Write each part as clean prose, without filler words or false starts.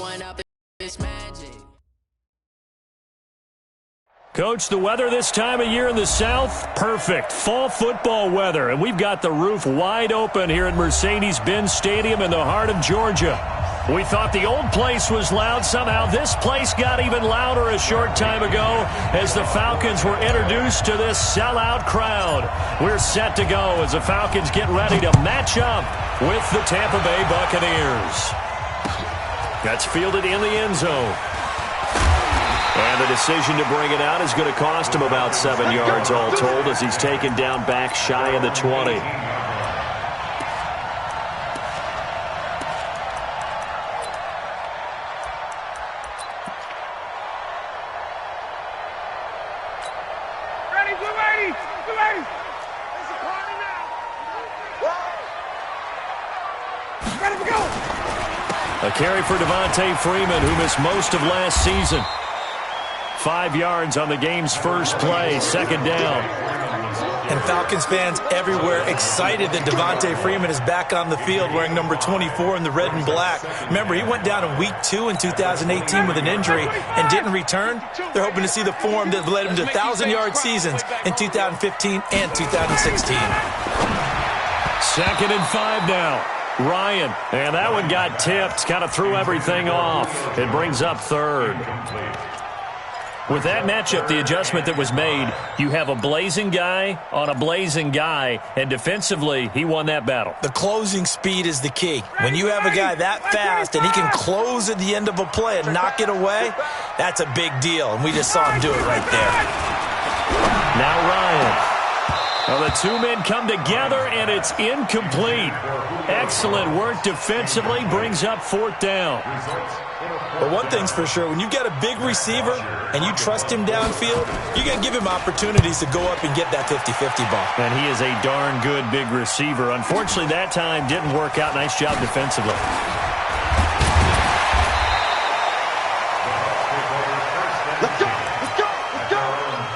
one up, it's magic. Coach, the weather this time of year in the South, perfect. Fall football weather, and we've got the roof wide open here at Mercedes-Benz Stadium in the heart of Georgia. We thought the old place was loud. Somehow this place got even louder a short time ago as the Falcons were introduced to this sellout crowd. We're set to go as the Falcons get ready to match up with the Tampa Bay Buccaneers. That's fielded in the end zone. And the decision to bring it out is going to cost him about 7 yards all told as he's taken down back shy of the 20. A carry for Devontae Freeman, who missed most of last season. 5 yards on the game's first play, second down. And Falcons fans everywhere excited that Devontae Freeman is back on the field wearing number 24 in the red and black. Remember, he went down in week 2 in 2018 with an injury and didn't return. They're hoping to see the form that led him to 1,000-yard seasons in 2015 and 2016. 2nd and 5 now. Ryan, and that one got tipped, kind of threw everything off. It brings up 3rd. With that matchup, the adjustment that was made, you have a blazing guy on a blazing guy, and defensively, he won that battle. The closing speed is the key. When you have a guy that fast and he can close at the end of a play and knock it away, that's a big deal, and we just saw him do it right there. Now Ryan. Well, the two men come together, and it's incomplete. Excellent work defensively, brings up 4th down. But one thing's for sure, when you've got a big receiver and you trust him downfield, you got to give him opportunities to go up and get that 50-50 ball. And he is a darn good big receiver. Unfortunately, that time didn't work out. Nice job defensively. Let's go, let's go, let's go.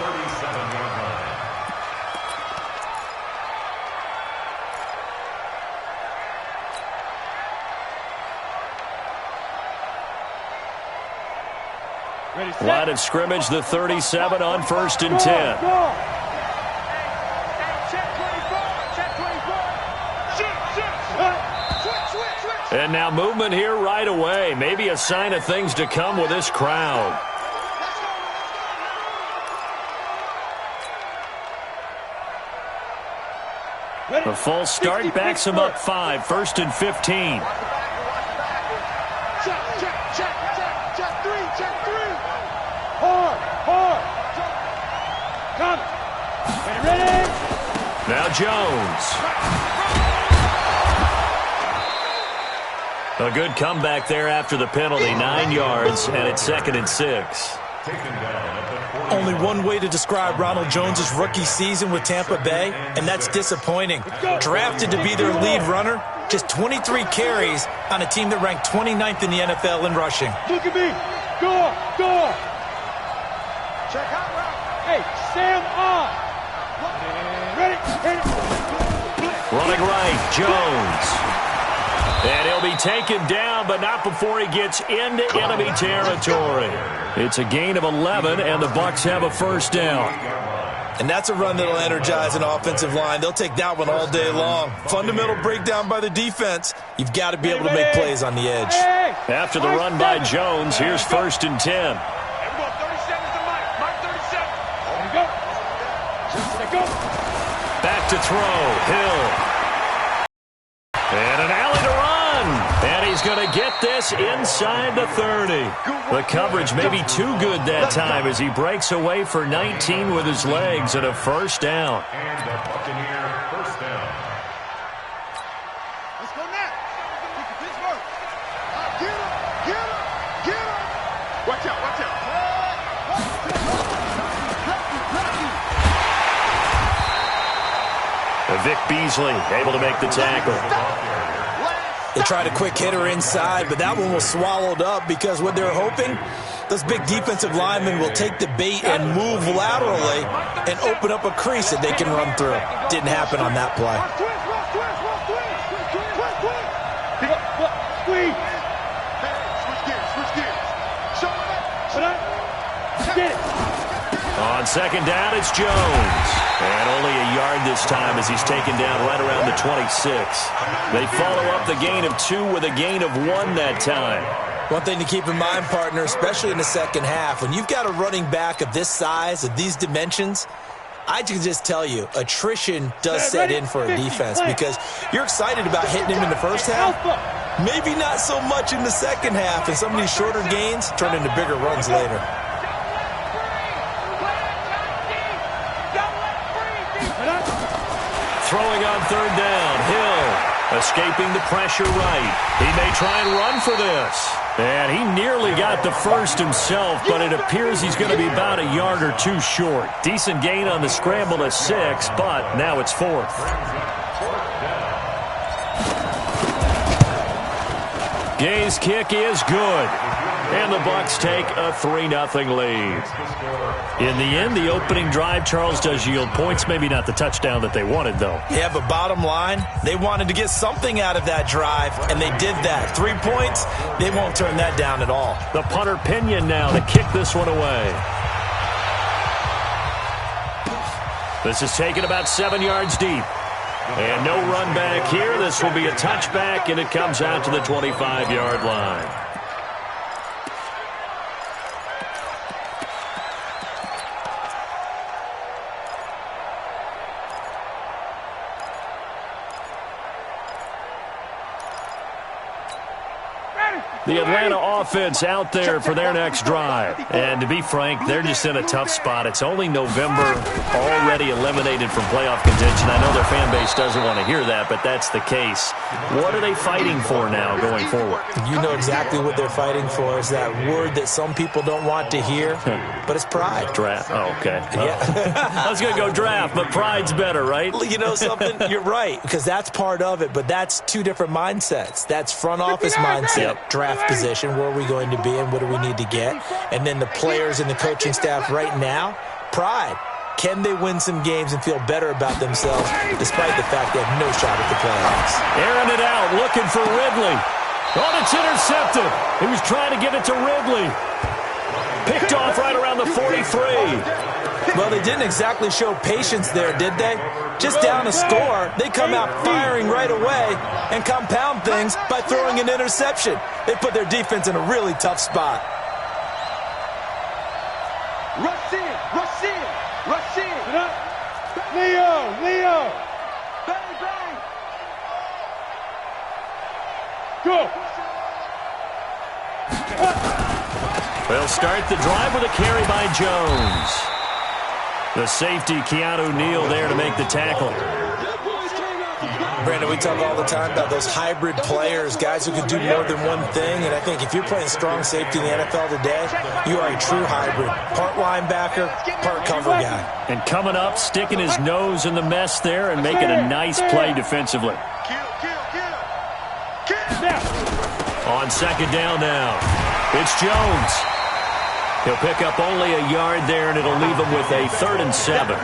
37-yard line. Line of scrimmage, the 37 on 1st and 10. And now movement here right away. Maybe a sign of things to come with this crowd. A false start backs him up 5, 1st and 15. Now Jones. A good comeback there after the penalty. 9 yards, and it's 2nd and 6. Only one way to describe Ronald Jones' rookie season with Tampa Bay, and that's disappointing. Drafted to be their lead runner, just 23 carries on a team that ranked 29th in the NFL in rushing. Look at me. Go, go. Check out route. Hey, Sam on. Ready. Running right, Jones. And he'll be taken down, but not before he gets into enemy territory. It's a gain of 11, and the Bucs have a 1st down. And that's a run that'll energize an offensive line. They'll take that one all day long. Fundamental breakdown by the defense. You've got to be able to make plays on the edge. After the run by Jones, here's 1st and 10. Back to throw, Hill. And an alley to run. And he's going to get this inside the 30. The coverage may be too good that time as he breaks away for 19 with his legs and a 1st down. And a Buccaneer 1st down. Let's go now. Pittsburgh. Get him, get him, get him. Watch out, watch out. Vic Beasley able to make the tackle. They tried a quick hitter inside, but that one was swallowed up because what they're hoping, those big defensive linemen will take the bait and move laterally and open up a crease that they can run through. Didn't happen on that play. Switch second down, it's Jones. And only a yard this time as he's taken down right around the 26. They follow up the gain of 2 with a gain of 1 that time. One thing to keep in mind, partner, especially in the second half, when you've got a running back of this size, of these dimensions, I can just tell you, attrition does set in for a defense because you're excited about hitting him in the first half. Maybe not so much in the second half, and some of these shorter gains turn into bigger runs later. Throwing on third down, Hill escaping the pressure right. He may try and run for this. And he nearly got the first himself, but it appears he's going to be about a yard or 2 short. Decent gain on the scramble to 6, but now it's 4th. Gay's kick is good. And the Bucs take a 3-0 lead. In the end, the opening drive, Charles, does yield points. Maybe not the touchdown that they wanted, though. Yeah, but bottom line, they wanted to get something out of that drive, and they did that. 3 points, they won't turn that down at all. The punter Pinion now to kick this one away. This is taken about 7 yards deep. And no run back here. This will be a touchback, and it comes out to the 25-yard line. The Atlanta offense out there for their next drive. And to be frank, they're just in a tough spot. It's only November, already eliminated from playoff contention. I know their fan base doesn't want to hear that, but that's the case. What are they fighting for now going forward? You know exactly what they're fighting for. Is that word that some people don't want to hear, but it's pride. Draft. Oh, okay. Yeah. I was going to go draft, but pride's better, right? You know something? You're right, because that's part of it, but that's 2 different mindsets. That's front office mindset, draft position, where are we going to be and what do we need to get? And then the players and the coaching staff right now, pride. Can they win some games and feel better about themselves despite the fact they have no shot at the playoffs? Airing it out, looking for Ridley. Oh, it's intercepted. He was trying to get it to Ridley. Picked off right around the 43. Well, they didn't exactly show patience there, did they? Just down a score, they come out firing right away and compound things by throwing an interception. They put their defense in a really tough spot. Rush in, rush in, rush in. Leo. Bang, bang. Go. They'll start the drive with a carry by Jones. The safety, Keanu Neal, there to make the tackle. Brandon, we talk all the time about those hybrid players, guys who can do more than one thing, and I think if you're playing strong safety in the NFL today, you are a true hybrid. Part linebacker, part cover guy. And coming up, sticking his nose in the mess there and making a nice play defensively. On second down now, it's Jones. He'll pick up only a yard there, and it'll leave him with a 3rd and 7.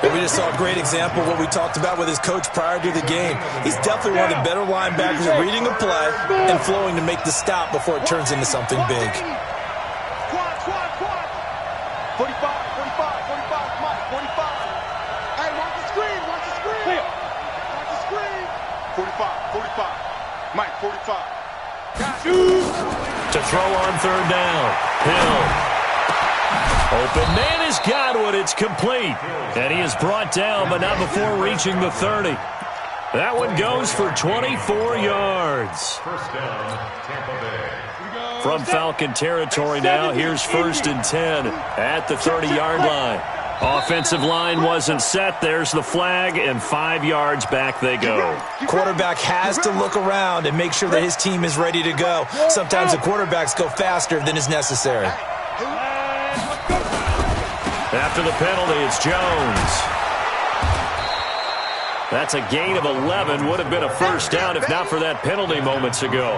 And we just saw a great example of what we talked about with his coach prior to the game. He's definitely one of the better linebackers at reading a play and flowing to make the stop before it turns into something big. Quad. 45, 45, Mike, 45. Hey, watch the screen. Watch the screen. 45, Mike, 45. To throw on third down, Hill. Open man has got one. It's complete. And he is brought down, but not before reaching the 30. That one goes for 24 yards. First down, Tampa Bay. From Falcon territory now, here's 1st and 10 at the 30-yard line. Offensive line wasn't set. There's the flag, and 5 yards back they go. Quarterback has to look around and make sure that his team is ready to go. Sometimes the quarterbacks go faster than is necessary. After the penalty, it's Jones. That's a gain of 11. Would have been a first down if not for that penalty moments ago.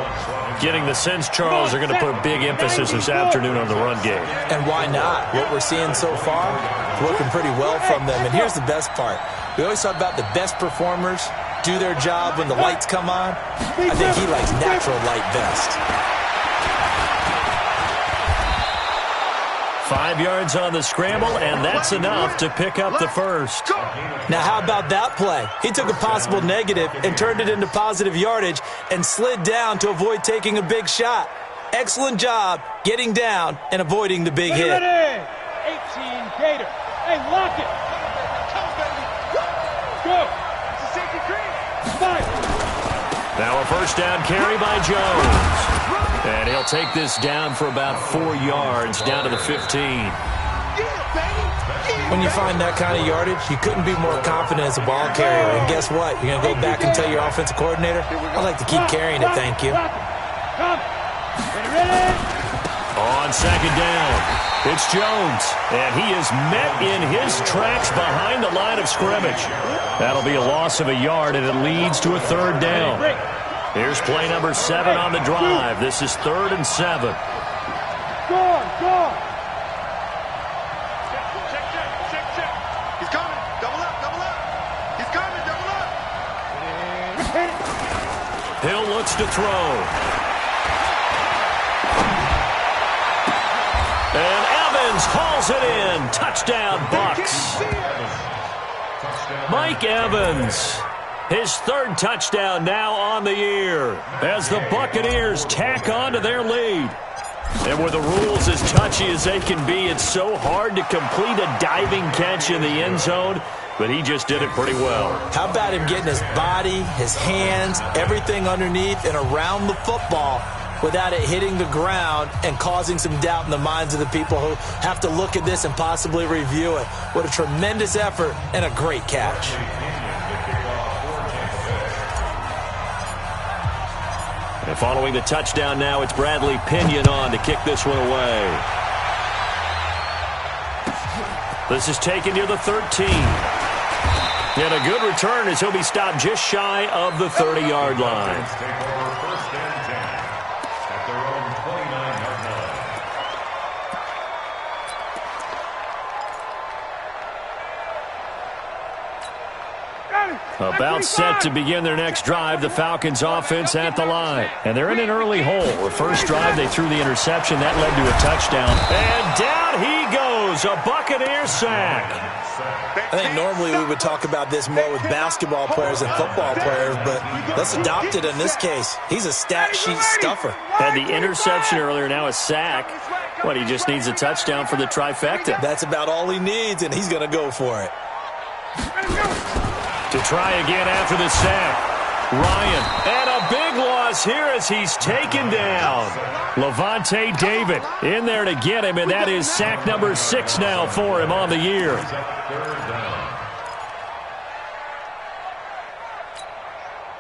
Getting the sense, Charles, are going to put a big emphasis this afternoon on the run game. And why not? What we're seeing so far, working pretty well from them. And here's the best part. We always talk about the best performers do their job when the lights come on. I think he likes natural light best. 5 yards on the scramble, and that's enough to pick up the first. Now, how about that play? He took a possible negative and turned it into positive yardage and slid down to avoid taking a big shot. Excellent job getting down and avoiding the big hit. 18 Gator. Hey, lock it. Go. Now a first down carry by Jones. And he'll take this down for about 4 yards, down to the 15. When you find that kind of yardage, you couldn't be more confident as a ball carrier. And guess what? You're going to go back and tell your offensive coordinator, I'd like to keep carrying it, thank you. On second down, it's Jones. And he is met in his tracks behind the line of scrimmage. That'll be a loss of a yard, and it leads to a third down. Here's play number 7 on the drive. This is 3rd and 7. Go. Check. He's coming. Double up. He's coming. Double up. Hill looks to throw. And Evans hauls it in. Touchdown, Bucks. Mike Evans. His 3rd touchdown now on the year as the Buccaneers tack on to their lead. And with the rules as touchy as they can be, it's so hard to complete a diving catch in the end zone, but he just did it pretty well. How about him getting his body, his hands, everything underneath and around the football without it hitting the ground and causing some doubt in the minds of the people who have to look at this and possibly review it. What a tremendous effort and a great catch. And following the touchdown now, it's Bradley Pinion on to kick this one away. This is taken near the 13. And a good return as he'll be stopped just shy of the 30-yard line. About set to begin their next drive, the Falcons offense at the line. And they're in an early hole. The first drive, they threw the interception. That led to a touchdown. And down he goes, a Buccaneer sack. I think normally we would talk about this more with basketball players and football players, but let's adopt it in this case. He's a stat sheet stuffer. Had the interception earlier, now a sack. What, he just needs a touchdown for the trifecta. That's about all he needs, and he's going to go for it. To try again after the sack. Ryan, and a big loss here as he's taken down. Levante David in there to get him, and that is sack number 6 now for him on the year.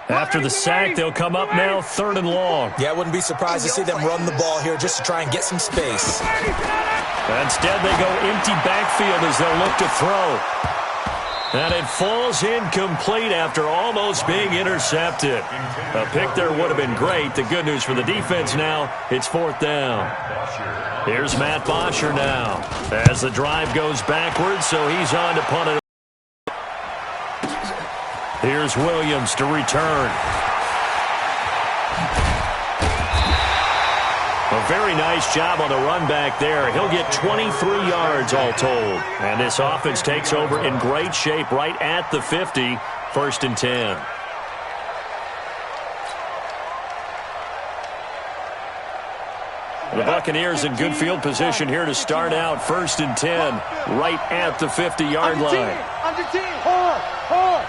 After the sack, they'll come up now 3rd and long. Yeah, I wouldn't be surprised to see them run the ball here just to try and get some space. Instead, they go empty backfield as they'll look to throw. And it falls incomplete after almost being intercepted. A pick there would have been great. The good news for the defense now, it's 4th down. Here's Matt Bosher now as the drive goes backwards, so he's on to punt it. Here's Williams to return. A very nice job on the run back there. He'll get 23 yards all told. And this offense takes over in great shape right at the 50, 1st and 10. The Buccaneers in good field position here to start out 1st and 10, right at the 50-yard line. Under 10. Hard.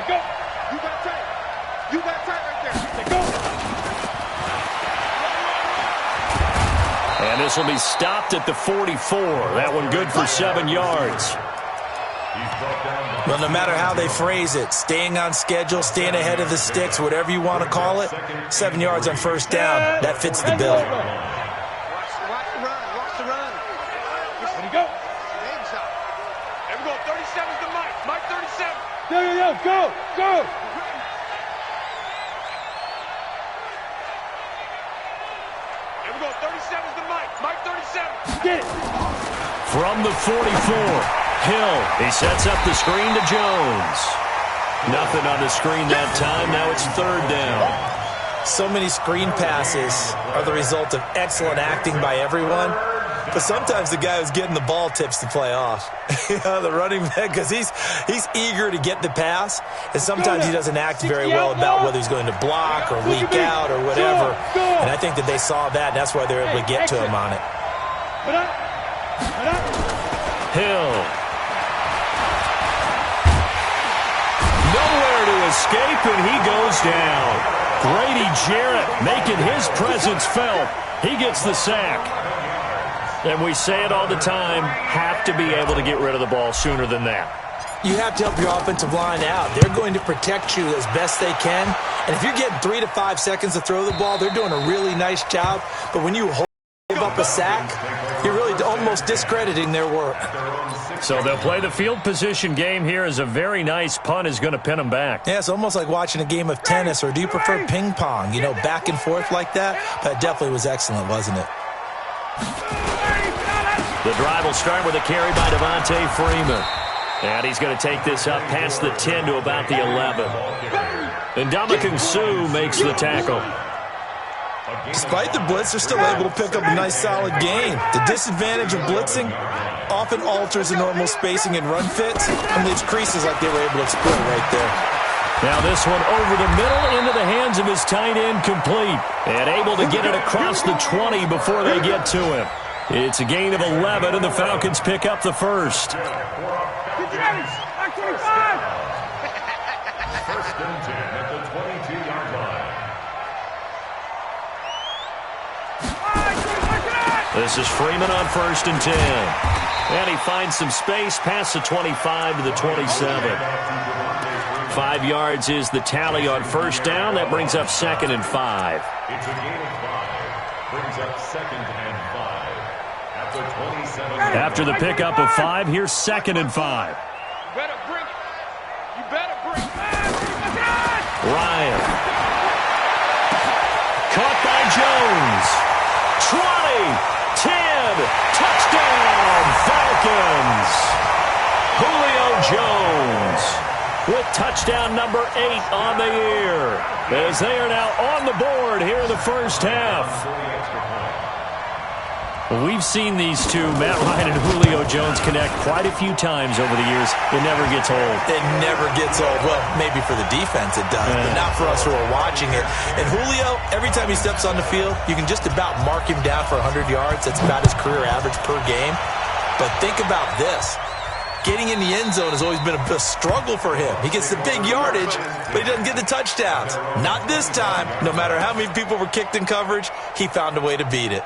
Go. You got tight right there. Go. And this will be stopped at the 44. That one good for 7 yards. Well, no matter how they phrase it, staying on schedule, staying ahead of the sticks, whatever you want to call it, 7 yards on 1st down, that fits the bill. Watch the run. Ready, go. There we go. 37's the Mike. Mike 37. Go. There we go. 37's the Mike. Mike 37. Get it. From the 44. Hill, he sets up the screen to Jones. Nothing on the screen that time. Now it's 3rd down. So many screen passes are the result of excellent acting by everyone, But sometimes the guy who's getting the ball tips the play off. The running back, because he's eager to get the pass, and sometimes he doesn't act very well about whether he's going to block or leak out or whatever. And I think that they saw that, and that's why they're able to get to him on it. Hill. Nowhere to escape, and he goes down. Grady Jarrett making his presence felt. He gets the sack. And we say it all the time, have to be able to get rid of the ball sooner than that. You have to help your offensive line out. They're going to protect you as best they can. And if you're getting 3 to 5 seconds to throw the ball, they're doing a really nice job. But when you hold up a sack, you're really almost discrediting their work. So they'll play the field position game here as a very nice punt is going to pin them back. Yeah, it's almost like watching a game of tennis, or do you prefer ping pong, back and forth like that? That definitely was excellent, wasn't it? The drive will start with a carry by Devontae Freeman. And he's going to take this up past the 10 to about the 11. And Ndamukong Suh makes the tackle. Despite the blitz, they're still able to pick up a nice, solid gain. The disadvantage of blitzing often alters the normal spacing and run fits and leaves creases like they were able to exploit right there. Now this one over the middle into the hands of his tight end, complete. And able to get it across the 20 before they get to him. It's a gain of 11, and the Falcons pick up the first. First and 10 at the 22-yard line. This is Freeman on first and 10. And he finds some space past the 25 to the 27. 5 yards is the tally on first down. That brings up 2nd and 5. It's a gain of 5. Brings up 2nd and 5. At the 27. After the pickup of 5, here's 2nd and 5. You better bring it. You better bring it. Ryan. Caught by Jones. 20, 10, touchdown, Falcons. Julio Jones with touchdown number 8 on the year, as they are now on the board here in the first half. We've seen these two, Matt Ryan and Julio Jones, connect quite a few times over the years. It never gets old. It never gets old. Well, maybe for the defense it does, but not for us who are watching it. And Julio, every time he steps on the field, you can just about mark him down for 100 yards. That's about his career average per game. But think about this. Getting in the end zone has always been a struggle for him. He gets the big yardage, but he doesn't get the touchdowns. Not this time. No matter how many people were kicked in coverage, he found a way to beat it.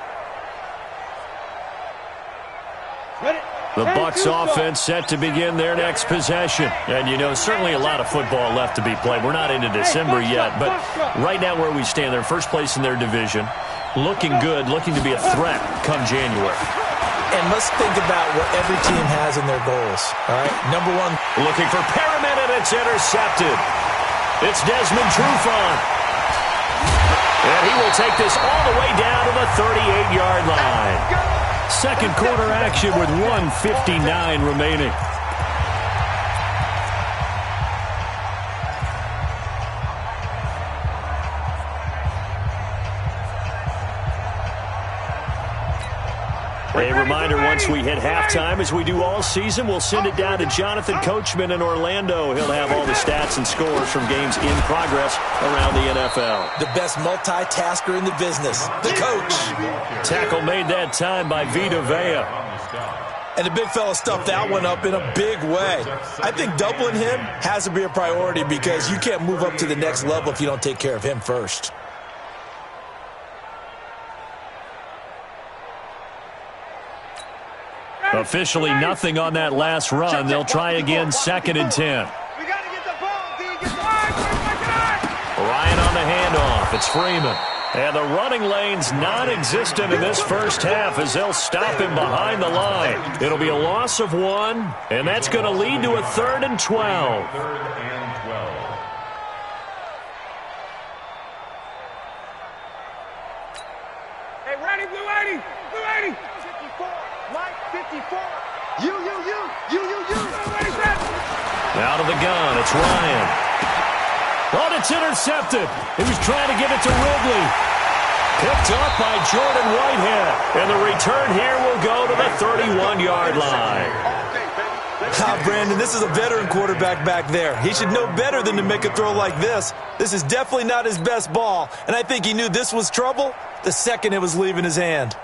The Bucs offense set to begin their next possession. And, certainly a lot of football left to be played. We're not into December yet, but right now where we stand, they're first place in their division. Looking good, looking to be a threat come January. And let's think about what every team has in their goals. All right, number 1. Looking for Perriman, and it's intercepted. It's Desmond Trufant. And he will take this all the way down to the 38-yard line. Second quarter action with 1:59 remaining. A reminder, once we hit halftime, as we do all season, we'll send it down to Jonathan Coachman in Orlando. He'll have all the stats and scores from games in progress around the NFL. The best multitasker in the business, the coach. Tackle made that time by Vita Vea. And the big fella stuffed that one up in a big way. I think doubling him has to be a priority because you can't move up to the next level if you don't take care of him first. Officially nothing on that last run. They'll try again, 2nd and 10. We got to get the ball, D. Get the Ryan on the handoff. It's Freeman. And the running lane's non-existent in this first half as they'll stop him behind the line. It'll be a loss of 1, and that's going to lead to a 3rd and 12. 3rd and 12. Hey, ready, Blue 80. Blue 80. 54. Light 54. You. Out of the gun, it's Ryan. Oh, it's intercepted. He was trying to get it to Ridley. Picked up by Jordan Whitehead. And the return here will go to the 31-yard line. Brandon, this is a veteran quarterback back there. He should know better than to make a throw like this. This is definitely not his best ball, and I think he knew this was trouble the second it was leaving his hand.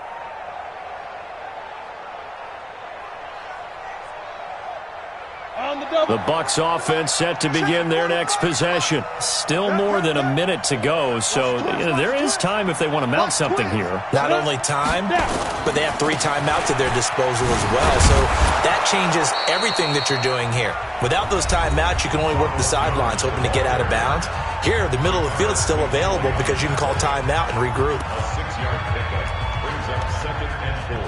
The Bucs offense set to begin their next possession. Still more than a minute to go, so there is time if they want to mount something here. Not only time, but they have 3 timeouts at their disposal as well, so that changes everything that you're doing here. Without those timeouts, you can only work the sidelines, hoping to get out of bounds. Here, the middle of the field is still available because you can call timeout and regroup. A 6-yard pickup brings up 2nd and 4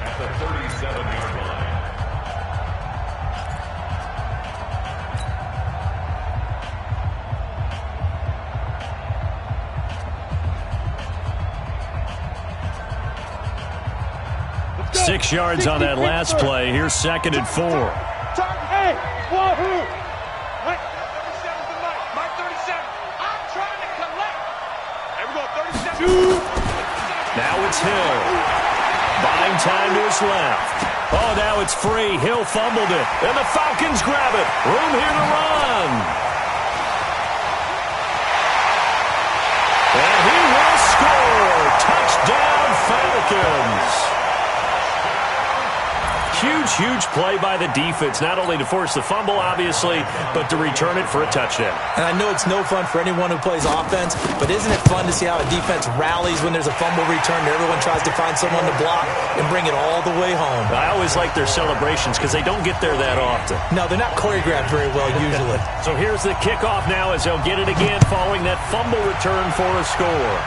at the 37-yard line. Go. 6 yards on that last play. Here's 2nd and 4. Hey, wahoo! Mike 37's the mic. Mike 37. I'm trying to collect. There we go, 37. Now it's Hill. Buying time to his left. Oh, now it's free. Hill fumbled it. And the Falcons grab it. Room here to run. And he will score. Touchdown, Falcons. Huge play by the defense, not only to force the fumble, obviously, but to return it for a touchdown. And I know it's no fun for anyone who plays offense, but isn't it fun to see how a defense rallies when there's a fumble return and everyone tries to find someone to block and bring it all the way home? I always like their celebrations because they don't get there that often. No, they're not choreographed very well usually. So here's the kickoff now as they'll get it again following that fumble return for a score.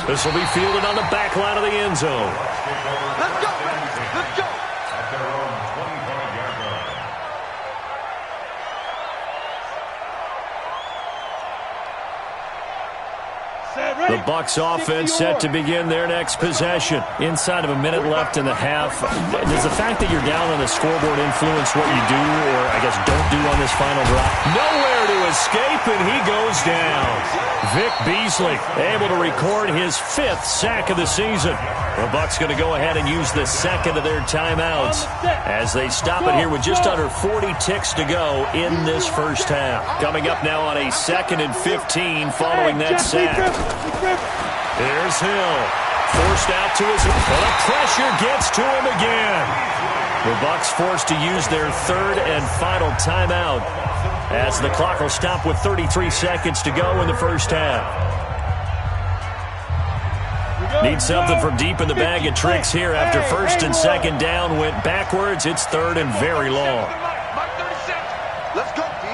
This will be fielded on the back line of the end zone. Let's go! Let's go! At their own 25-yard line. The Bucs offense set to begin their next possession. Inside of a minute left in the half. Does the fact that you're down on the scoreboard influence what you do, or I guess don't do on this final drive? Nowhere to escape, and he goes down. Vic Beasley able to record his 5th sack of the season. The Bucs going to go ahead and use the second of their timeouts as they stop it here with just under 40 ticks to go in this first half. Coming up now on a 2nd and 15 following that sack. Here's Hill. Forced out to his... Well, the pressure gets to him again. The Bucs forced to use their 3rd and final timeout as the clock will stop with 33 seconds to go in the first half. Need something from deep in the bag of tricks here after 1st and 2nd down went backwards. It's 3rd and very long. Let's go, D.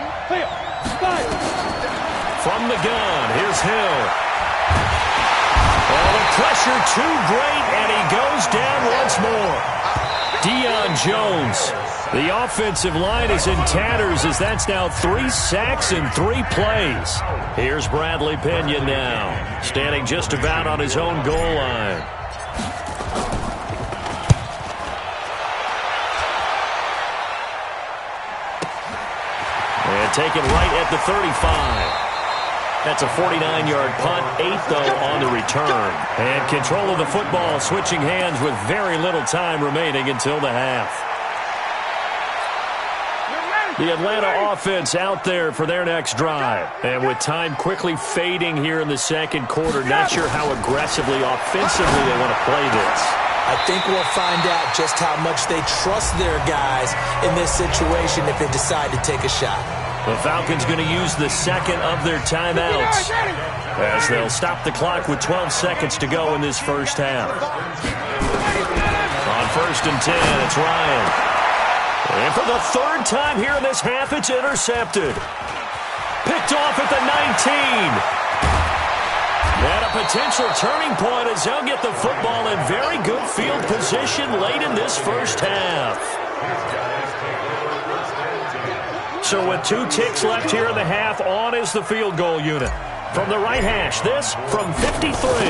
From the gun, here's Hill. Oh, the pressure too great, and he goes down once more. Deion Jones. The offensive line is in tatters as that's now 3 sacks in 3 plays. Here's Bradley Pena now, standing just about on his own goal line. And taken right at the 35. That's a 49-yard punt, 8th, though, on the return. And control of the football switching hands with very little time remaining until the half. The Atlanta offense out there for their next drive. And with time quickly fading here in the 2nd quarter, not sure how aggressively, offensively they want to play this. I think we'll find out just how much they trust their guys in this situation if they decide to take a shot. The Falcons going to use the 2nd of their timeouts as they'll stop the clock with 12 seconds to go in this first half. On 1st and 10, it's Ryan. And for the 3rd time here in this half, it's intercepted. Picked off at the 19. And a potential turning point as they'll get the football in very good field position late in this first half. So with 2 ticks left here in the half, on is the field goal unit. From the right hash, this from 53.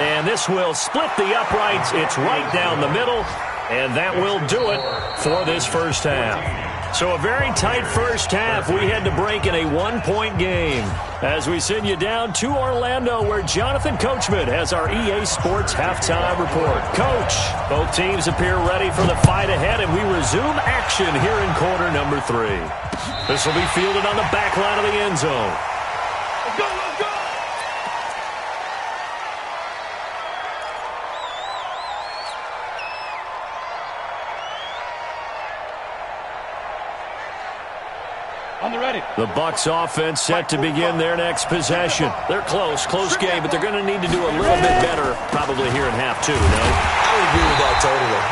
And this will split the uprights. It's right down the middle. And that will do it for this first half. So a very tight first half. We head to break in a one-point game as we send you down to Orlando, where Jonathan Coachman has our EA Sports halftime report. Coach, both teams appear ready for the fight ahead, and we resume action here in quarter number 3. This will be fielded on the back line of the end zone. Let's go, let's go! On the ready. The Bucs offense set to begin their next possession. They're close game, but they're going to need to do a little bit better probably here in half 2, no? I would agree with that totally.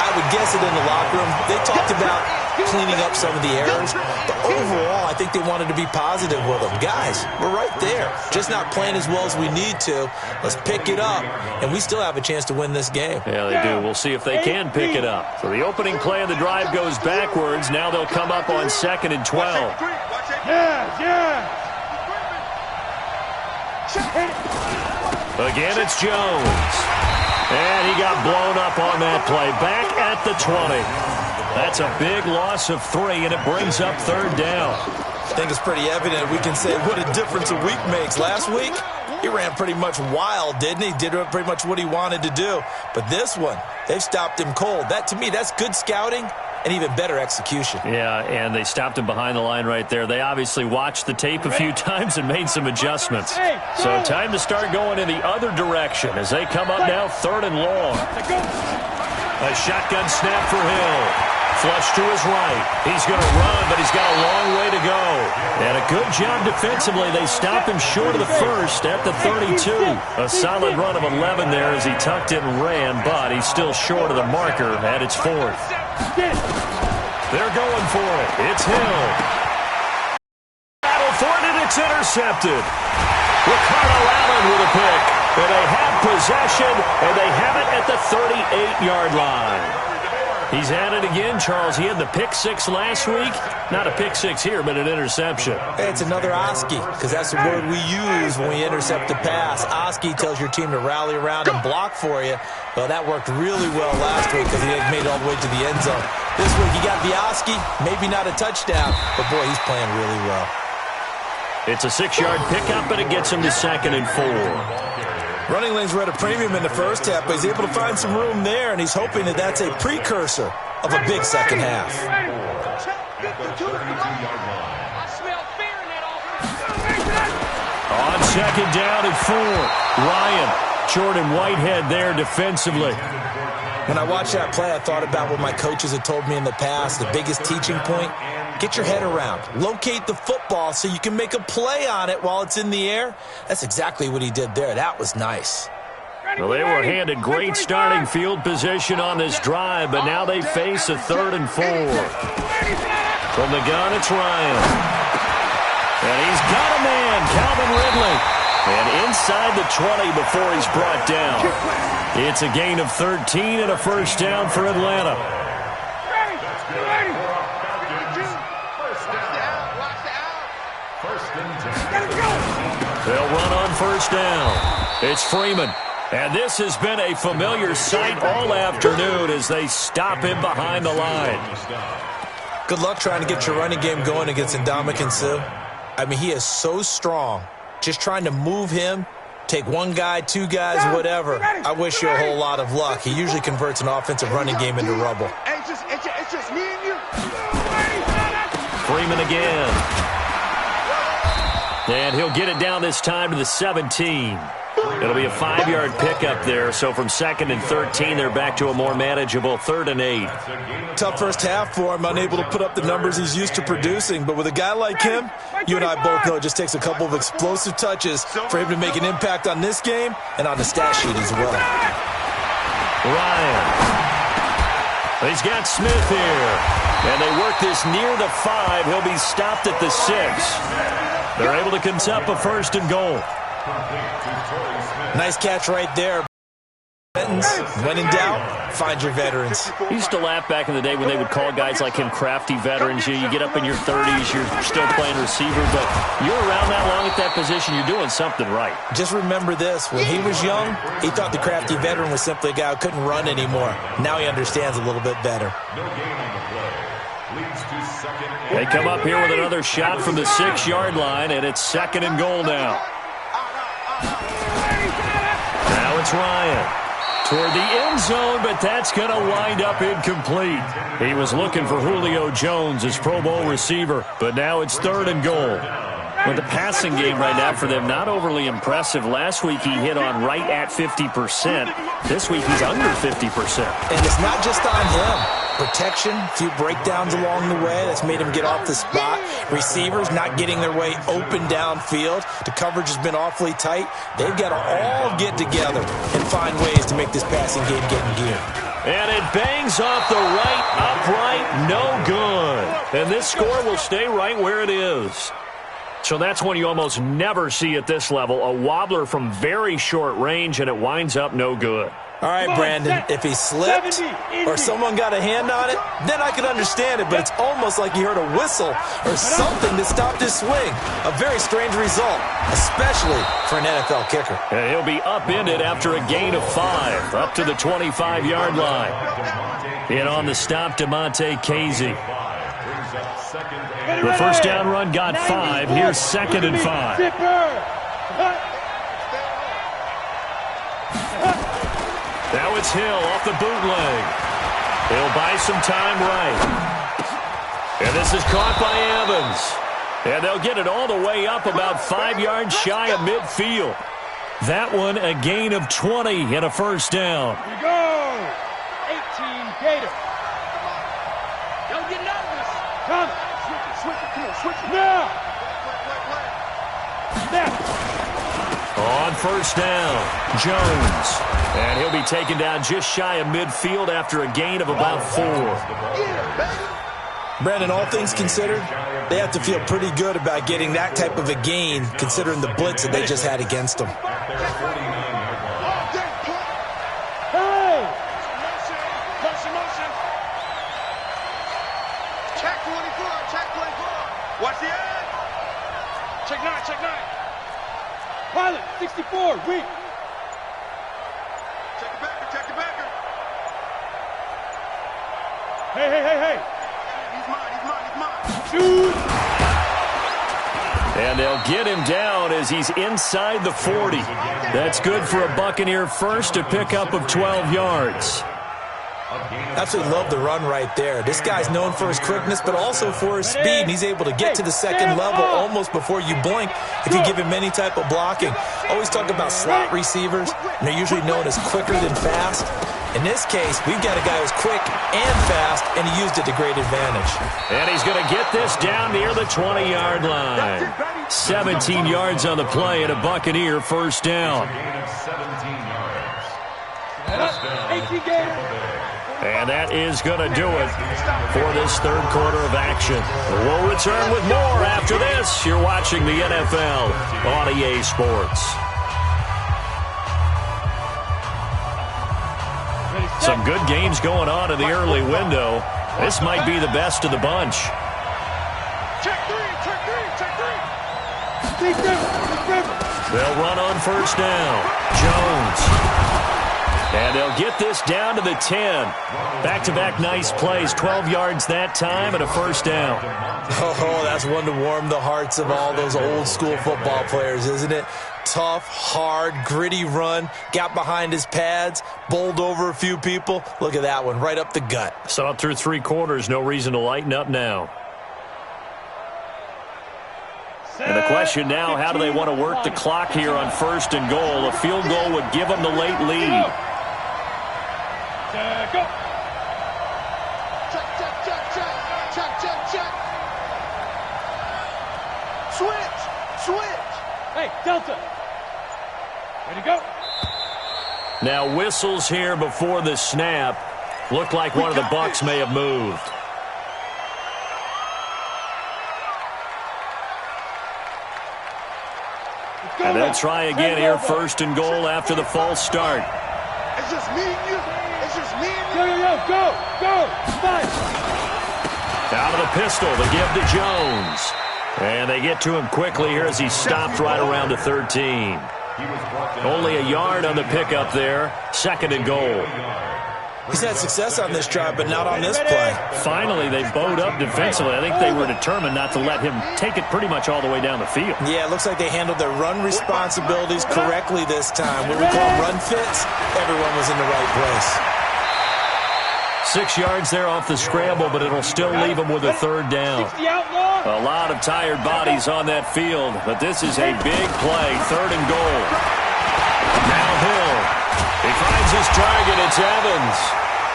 I would guess it in the locker room. They talked about cleaning up some of the errors, but overall, I think they wanted to be positive with them. Guys, we're right there. Just not playing as well as we need to. Let's pick it up, and we still have a chance to win this game. Yeah, they do. We'll see if they can pick it up. So the opening play of the drive goes backwards. Now they'll come up on 2nd and 12. Again, it's Jones. And he got blown up on that play. Back at the 20. That's a big loss of 3, and it brings up 3rd down. I think it's pretty evident. We can say what a difference a week makes. Last week, he ran pretty much wild, didn't he? Did pretty much what he wanted to do. But this one, they've stopped him cold. That, to me, that's good scouting and even better execution. Yeah, and they stopped him behind the line right there. They obviously watched the tape a few times and made some adjustments. So time to start going in the other direction as they come up now 3rd and long. A shotgun snap for Hill. Flush to his right. He's going to run, but he's got a long way to go. And a good job defensively. They stop him short of the first at the 32. A solid run of 11 there as he tucked it and ran, but he's still short of the marker at its 4th. They're going for it. It's Hill. Battle for it, and it's intercepted. Ricardo Allen with a pick. And they have possession, and they have it at the 38-yard line. He's at it again, Charles. He had the pick 6 last week. Not a pick 6 here, but an interception. Hey, it's another Oski, because that's the word we use when we intercept the pass. Oski tells your team to rally around and block for you. Well, that worked really well last week because he had made it all the way to the end zone. This week, he got the Oski, maybe not a touchdown, but boy, he's playing really well. It's a 6-yard pickup, and it gets him to 2nd and 4. Running lanes were at a premium in the first half, but he's able to find some room there, and he's hoping that that's a precursor of a big second half. On 2nd down and 4, Ryan, Jordan Whitehead there defensively. When I watched that play, I thought about what my coaches had told me in the past. The biggest teaching point, get your head around. Locate the football so you can make a play on it while it's in the air. That's exactly what he did there. That was nice. Well, they were handed great starting field position on this drive, but now they face a 3rd and 4. From the gun, it's Ryan. And he's got a man, Calvin Ridley. And inside the 20 before he's brought down. It's a gain of 13 and a first down for Atlanta. They'll run on 1st down. It's Freeman. And this has been a familiar sight all afternoon as they stop him behind the line. Good luck trying to get your running game going against Ndamukong Suh. I mean, he is so strong. Just trying to move him, take one guy, 2 guys, whatever. I wish you a whole lot of luck. He usually converts an offensive running game into rubble. It's just me and you. Freeman again. And he'll get it down this time to the 17. It'll be a 5-yard pickup there. So from 2nd and 13, they're back to a more manageable 3rd and 8. Tough first half for him, unable to put up the numbers he's used to producing. But with a guy like him, you and I both know it just takes a couple of explosive touches for him to make an impact on this game and on the stat sheet as well. Ryan. He's got Smith here. And they work this near the 5. He'll be stopped at the 6. They're able to concept up a 1st and goal. Nice catch right there. When in doubt, find your veterans. He used to laugh back in the day when they would call guys like him crafty veterans. You get up in your 30s, you're still playing receiver, but you're around that long at that position, you're doing something right. Just remember this. When he was young, he thought the crafty veteran was simply a guy who couldn't run anymore. Now he understands a little bit better. leads to second. They come up here with another shot from the 6-yard line, and it's 2nd and goal now. Now it's Ryan toward the end zone, but that's going to wind up incomplete. He was looking for Julio Jones, his Pro Bowl receiver, but now it's 3rd and goal. With the passing game right now for them, not overly impressive. Last week he hit on right at 50%. This week he's under 50%. And it's not just on him. Protection, a few breakdowns along the way. That's made him get off the spot. Receivers not getting their way open downfield. The coverage has been awfully tight. They've got to all get together and find ways to make this passing game get in gear. And it bangs off the right upright. No good. And this score will stay right where it is. So that's one you almost never see at this level. A wobbler from very short range, and it winds up no good. All right, Brandon, if he slipped or someone got a hand on it, then I could understand it, but it's almost like you heard a whistle or something that stopped his swing. A very strange result, especially for an NFL kicker. And he'll be upended after a gain of 5, up to the 25-yard line. And on the stop, DeMonte Casey. The first down run got 5. Here's 2nd and 5. Now it's Hill off the bootleg. He'll buy some time right. And this is caught by Evans. And they'll get it all the way up about 5 yards shy of midfield. That one a gain of 20 and a first down. Here we go. 18 Gators. Don't get nervous. Come. Switch it. Come on, switch it. Now. Snap. On first down, Jones. And he'll be taken down just shy of midfield after a gain of about 4. Brandon, all things considered, they have to feel pretty good about getting that type of a gain, considering the blitz that they just had against them. Hey! Motion. Check 24. Watch the end. Check 9. Pilot, 64, weak. Check the backer. Hey. He's mine. Shoot! And they'll get him down as he's inside the 40. That's good for a Buccaneer first, a pickup of 12 yards. Absolutely love the run right there. This guy's known for his quickness, but also for his speed. And he's able to get to the second level almost before you blink if you give him any type of blocking. Always talk about slot receivers, and they're usually known as quicker than fast. In this case, we've got a guy who's quick and fast, and he used it to great advantage. And he's going to get this down near the 20-yard line. 17 yards on the play and a Buccaneer first down. 18 Gators. And that is going to do it for this third quarter of action. We'll return with more after this. You're watching the NFL on EA Sports. Some good games going on in the early window. This might be the best of the bunch. Check three. They'll run on first down. Jones. And they'll get this down to the 10. Back-to-back nice plays. 12 yards that time and a first down. Oh, that's one to warm the hearts of all those old-school football players, isn't it? Tough, hard, gritty run. Got behind his pads. Bowled over a few people. Look at that one, right up the gut. So up through 3 quarters, no reason to lighten up now. And the question now, how do they want to work the clock here on first and goal? A field goal would give them the late lead. Go. Check. Switch. Hey, Delta. Ready to go. Now whistles here before the snap. Looked like one of the Bucks may have moved. And they'll try again here, first and goal after the false start. It's just me and you. Go. Fight. Out of the pistol, they give to Jones. And they get to him quickly here as he stopped right around the 13. Only a yard on the pickup there. Second and goal. He's had success on this drive, but not on this play. Finally, they bowed up defensively. I think they were determined not to let him take it pretty much all the way down the field. Yeah, it looks like they handled their run responsibilities correctly this time. What we call run fits, everyone was in the right place. 6 yards there off the scramble, but it'll still leave them with a third down. A lot of tired bodies on that field, but this is a big play, 3rd and goal. Now Hill. He finds his target. It's Evans.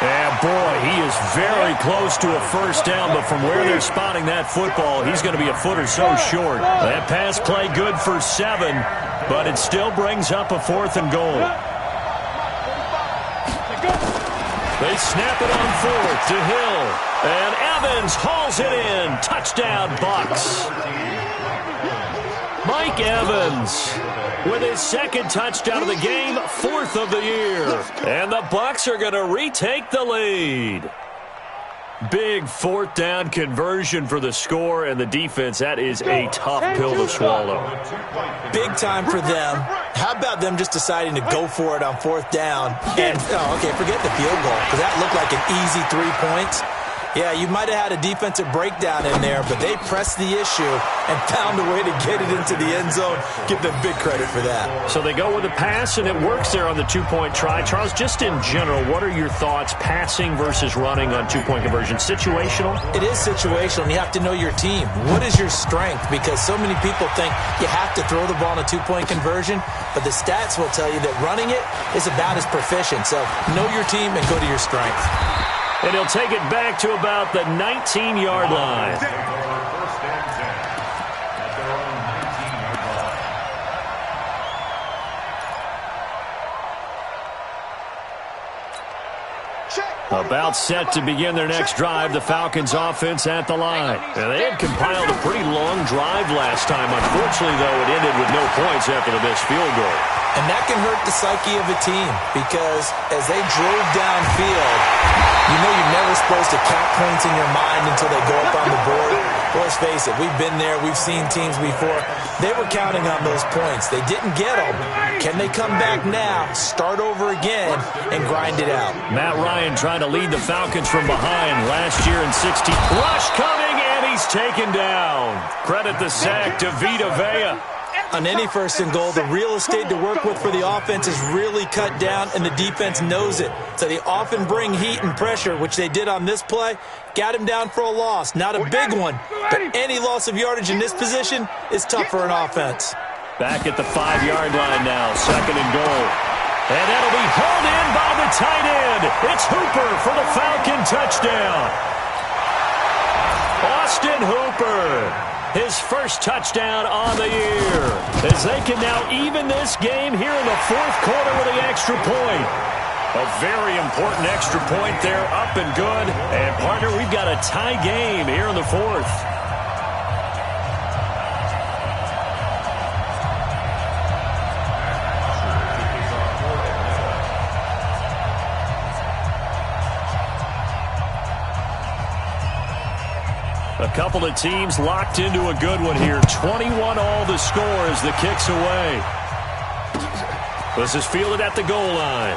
And, boy, he is very close to a first down, but from where they're spotting that football, he's going to be a foot or so short. That pass play good for 7, but it still brings up a 4th and goal. They snap it on 4th to Hill. And Evans hauls it in. Touchdown, Bucs. Mike Evans with his 2nd touchdown of the game, 4th of the year. And the Bucs are going to retake the lead. Big 4th down conversion for the score, and the defense, that is a tough pill to swallow. Big time for them. How about them just deciding to go for it on 4th down? And, forget the field goal, because that looked like an easy 3 points. Yeah, you might have had a defensive breakdown in there, but they pressed the issue and found a way to get it into the end zone. Give them big credit for that. So they go with the pass, and it works there on the 2-point try. Charles, just in general, what are your thoughts, passing versus running on 2-point conversion? Situational? It is situational, and you have to know your team. What is your strength? Because so many people think you have to throw the ball in a 2-point conversion, but the stats will tell you that running it is about as proficient. So know your team and go to your strength. And he'll take it back to about the 19-yard line. About set to begin their next drive, the Falcons offense at the line. And they had compiled a pretty long drive last time. Unfortunately, though, it ended with no points after the missed field goal. And that can hurt the psyche of a team because as they drove downfield, you know you're never supposed to count points in your mind until they go up on the board. Well, let's face it, we've been there. We've seen teams before. They were counting on those points. They didn't get them. Can they come back now, start over again, and grind it out? Matt Ryan trying to lead the Falcons from behind last year in 16. Rush coming, and he's taken down. Credit the sack to Vita Vea. On any 1st and goal, the real estate to work with for the offense is really cut down, and the defense knows it. So they often bring heat and pressure, which they did on this play. Got him down for a loss. Not a big one, but any loss of yardage in this position is tough for an offense. Back at the 5-yard line now, 2nd and goal. And that'll be hauled in by the tight end. It's Hooper for the Falcon touchdown. Austin Hooper. His 1st touchdown on the year, as they can now even this game here in the 4th quarter with the extra point. A very important extra point there, up and good. And, partner, we've got a tie game here in the 4th. A couple of teams locked into a good one here. 21 all the score as the kick's away. This is fielded at the goal line.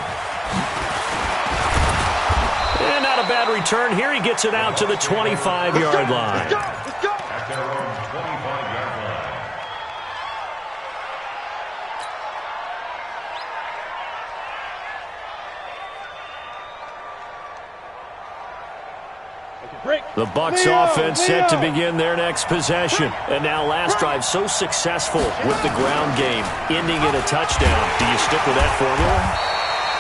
And not a bad return here. He gets it out to the 25-yard line. The Bucs offense set to begin their next possession. And now last drive so successful with the ground game, ending in a touchdown. Do you stick with that formula?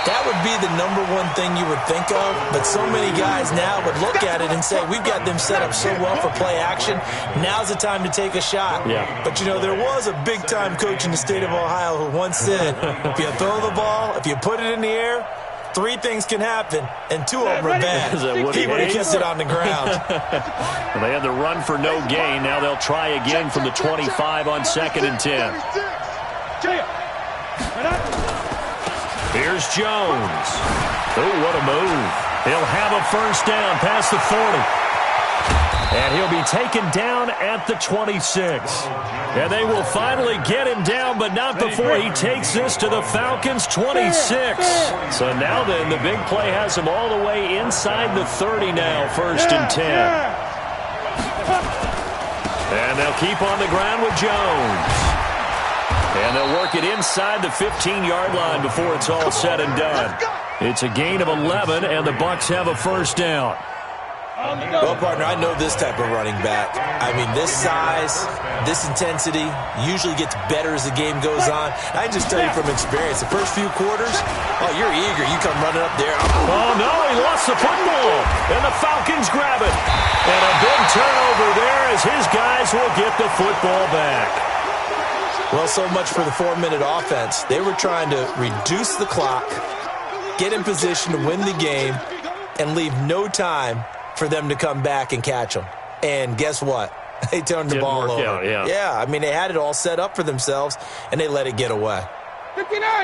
That would be the #1 thing you would think of, but so many guys now would look at it and say, we've got them set up so well for play action. Now's the time to take a shot. Yeah. But, you know, there was a big-time coach in the state of Ohio who once said, if you throw the ball, if you put it in the air, 3 things can happen, and 2 of them are bad. He would have kissed it on the ground. Well, they had the run for no gain. Now they'll try again from the 25 on 2nd and 10. Here's Jones. Oh, what a move. He'll have a first down past the 40. And he'll be taken down at the 26. And they will finally get him down, but not before he takes this to the Falcons' 26. So now then, the big play has him all the way inside the 30 now, 1st and 10. And they'll keep on the ground with Jones. And they'll work it inside the 15-yard line before it's all said and done. It's a gain of 11, and the Bucs have a 1st down. Well, partner, I know this type of running back. I mean, this size, this intensity usually gets better as the game goes on. I just tell you from experience, the first few quarters, oh, you're eager. You come running up there. Oh, no, he lost the football, and the Falcons grab it. And a big turnover there as his guys will get the football back. Well, so much for the 4-minute offense. They were trying to reduce the clock, get in position to win the game, and leave no time for them to come back and catch them. And guess what? They turned the ball over. Yeah, I mean, they had it all set up for themselves, and they let it get away.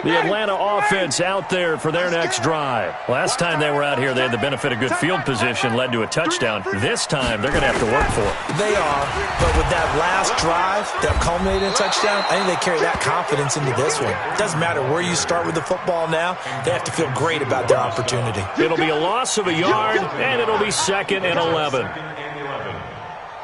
The Atlanta offense out there for their next drive. Last time they were out here, they had the benefit of good field position, led to a touchdown. This time, they're going to have to work for it. They are, but with that last drive that culminated in a touchdown, I think they carry that confidence into this one. It doesn't matter where you start with the football now. They have to feel great about their opportunity. It'll be a loss of a yard, and it'll be 2nd and 11.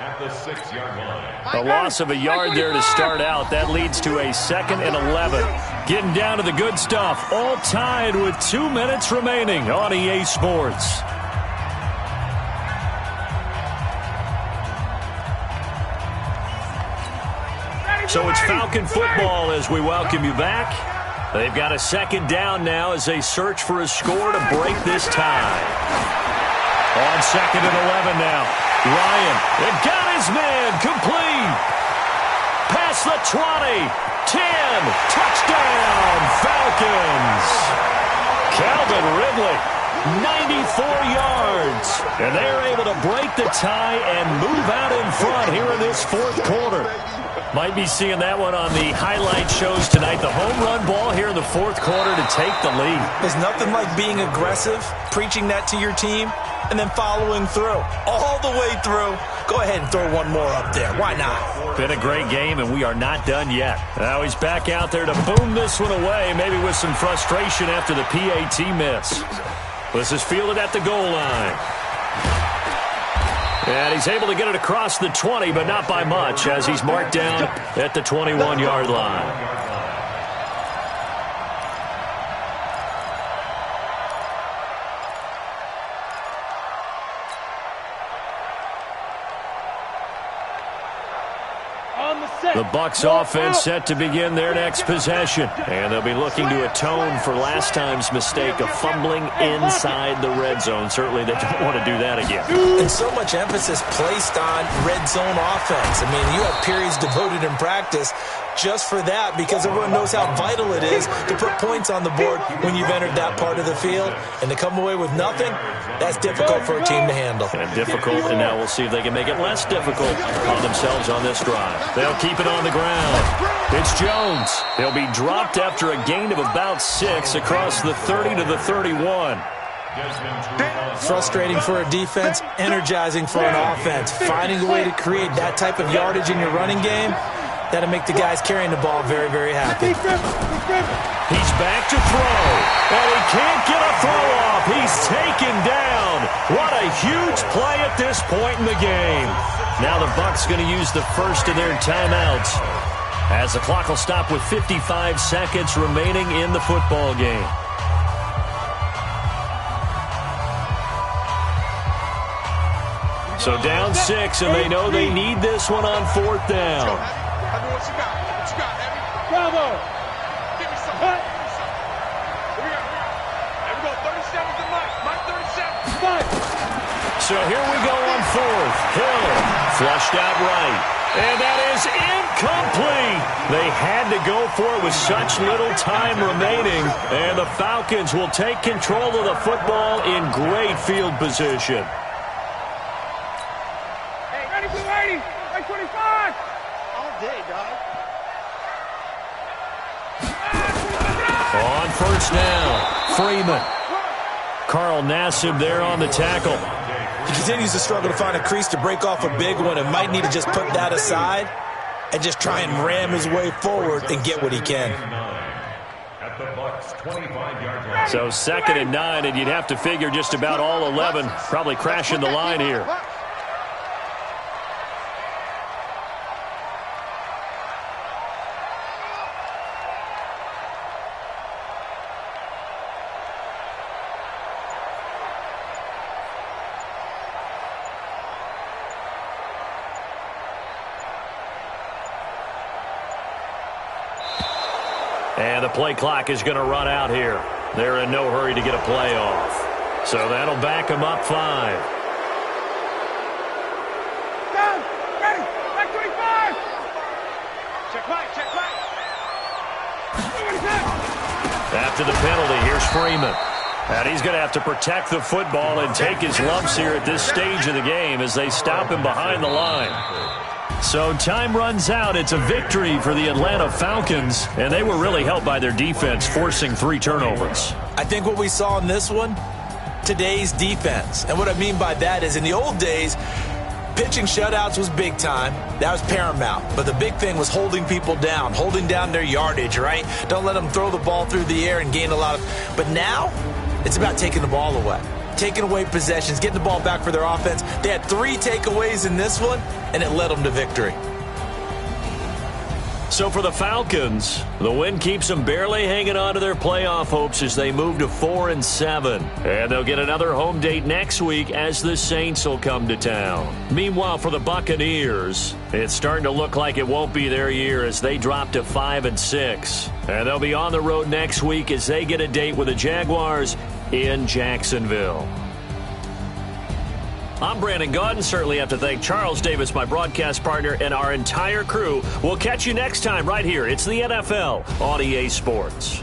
At the 6-yard line. A loss of a yard there to start out. That leads to a 2nd and 11. Getting down to the good stuff. All tied with 2 minutes remaining on EA Sports. So it's Falcon football as we welcome you back. They've got a 2nd down now as they search for a score to break this tie. On 2nd and 11 now. Ryan, it got his man, complete. Past the 20, 10, touchdown, Falcons. Calvin Ridley, 94 yards. And they're able to break the tie and move out in front here in this 4th quarter. Might be seeing that one on the highlight shows tonight. The home run ball here in the 4th quarter to take the lead. There's nothing like being aggressive, preaching that to your team, and then following through. All the way through. Go ahead and throw one more up there. Why not? Been a great game, and we are not done yet. Now he's back out there to boom this one away, maybe with some frustration after the PAT miss. This is fielded at the goal line. And he's able to get it across the 20, but not by much, as he's marked down at the 21-yard line. The Bucs offense set to begin their next possession. And they'll be looking to atone for last time's mistake of fumbling inside the red zone. Certainly they don't want to do that again. And so much emphasis placed on red zone offense. I mean, you have periods devoted in practice just for that, because everyone knows how vital it is to put points on the board when you've entered that part of the field. And to come away with nothing, that's difficult for a team to handle. And difficult, and now we'll see if they can make it less difficult on themselves on this drive. They'll keep it on the ground. It's Jones. He'll be dropped after a gain of about 6 across the 30 to the 31. Frustrating for a defense, energizing for an offense. Finding a way to create that type of yardage in your running game, that'll make the guys carrying the ball very, very happy. He's back to throw, and he can't get a throw off. He's taken down. What a huge play at this point in the game. Now the Bucs going to use the first of their timeouts, as the clock will stop with 55 seconds remaining in the football game. So down 6, and they know they need this one on 4th down. What you got? What you got, Abby? Bravo! Give me some. Here we go. Here we go. 37's the mic. Mic 37. So here we go on 4th. Hill flushed out right. And that is incomplete. They had to go for it with such little time remaining. And the Falcons will take control of the football in great field position. Hey, ready for 80. Like 25. All day, dog. On 1st down, Freeman. Carl Nassib there on the tackle. He continues to struggle to find a crease to break off a big one and might need to just put that aside and just try and ram his way forward and get what he can. At the Bucs 25-yard line. So 2nd and 9, and you'd have to figure just about all 11 probably crashing the line here. And the play clock is going to run out here. They're in no hurry to get a play off. So that'll back them up 5. Down, ready, back 25. Check right. After the penalty, here's Freeman. And he's going to have to protect the football and take his lumps here at this stage of the game as they stop him behind the line. So time runs out. It's a victory for the Atlanta Falcons, and they were really helped by their defense, forcing 3 turnovers. I think what we saw in this one, today's defense. And what I mean by that is in the old days, pitching shutouts was big time. That was paramount. But the big thing was holding people down, holding down their yardage, right? Don't let them throw the ball through the air and gain a lot of... But now, it's about taking the ball away. Taking away possessions, getting the ball back for their offense. They had 3 takeaways in this one, and it led them to victory. So for the Falcons, the win keeps them barely hanging on to their playoff hopes as they move to 4-7. And they'll get another home date next week as the Saints will come to town. Meanwhile, for the Buccaneers, it's starting to look like it won't be their year as they drop to 5-6. And they'll be on the road next week as they get a date with the Jaguars in Jacksonville. I'm Brandon Gaudin. Certainly have to thank Charles Davis, my broadcast partner, and our entire crew. We'll catch you next time right here. It's the NFL on EA Sports.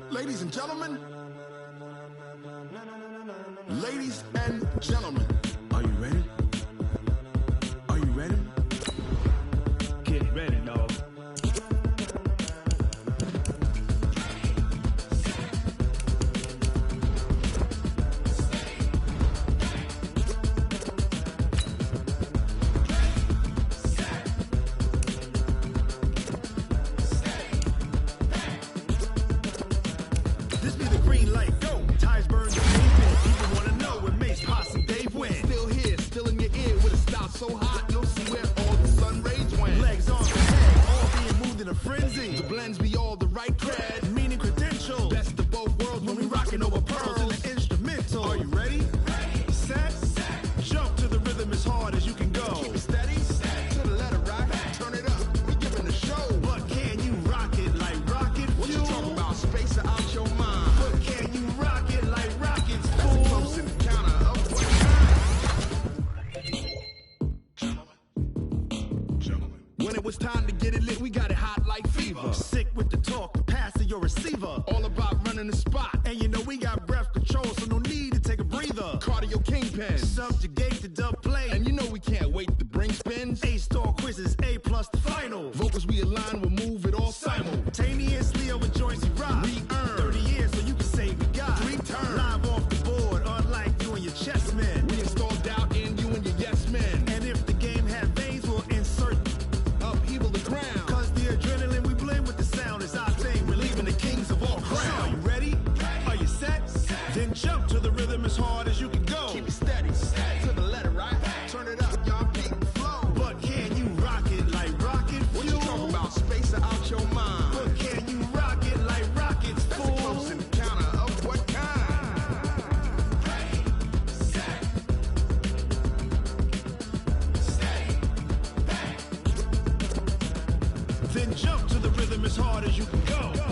Ladies and gentlemen, ladies and gentlemen, are you ready? Are you ready? Get ready, dog. So hot, you'll see where all the sun rays went. Legs on the head, all being moved in a frenzy. The blends be all the right cred, meaning credentials. Best of both worlds when we rockin' over pearls in the instrumental. Are you ready? Ready. Set. Jump to the rhythm as hard as you can go. Keep it steady. To the letter right. Turn it up. We giving the show. But can you rock it like rocket fuel? What you talking about? Space out your mind. But can you rock it like rockets? That's a close encounter of what when it was time to get it lit, we got it hot like fever. Sick with the talk, pass to your receiver. All about running the spot. And you know we got breath control, so no need to take a breather. Cardio kingpin, subjugate the dub play. And you know we can't wait to bring spins. A-star quizzes, A+ the final. Vocals we align, we'll move it all simultaneously over joints we rock. We earn 30 years so you can say we got 3 turns. Live off the board, unlike you and your chess men. We install doubt in you and your yes men. And if the game had veins, we'll insert upheaval the ground. Cause the hard as you can go. Keep it steady, to the letter, right? Turn it up, y'all peak flow. But can you rock it like rocket fuel? What you talking about? Space out your mind. But can you rock it like rockets, fool? That's a close encounter of what kind? Ready, set, steady, bang. Then jump to the rhythm as hard as you can go.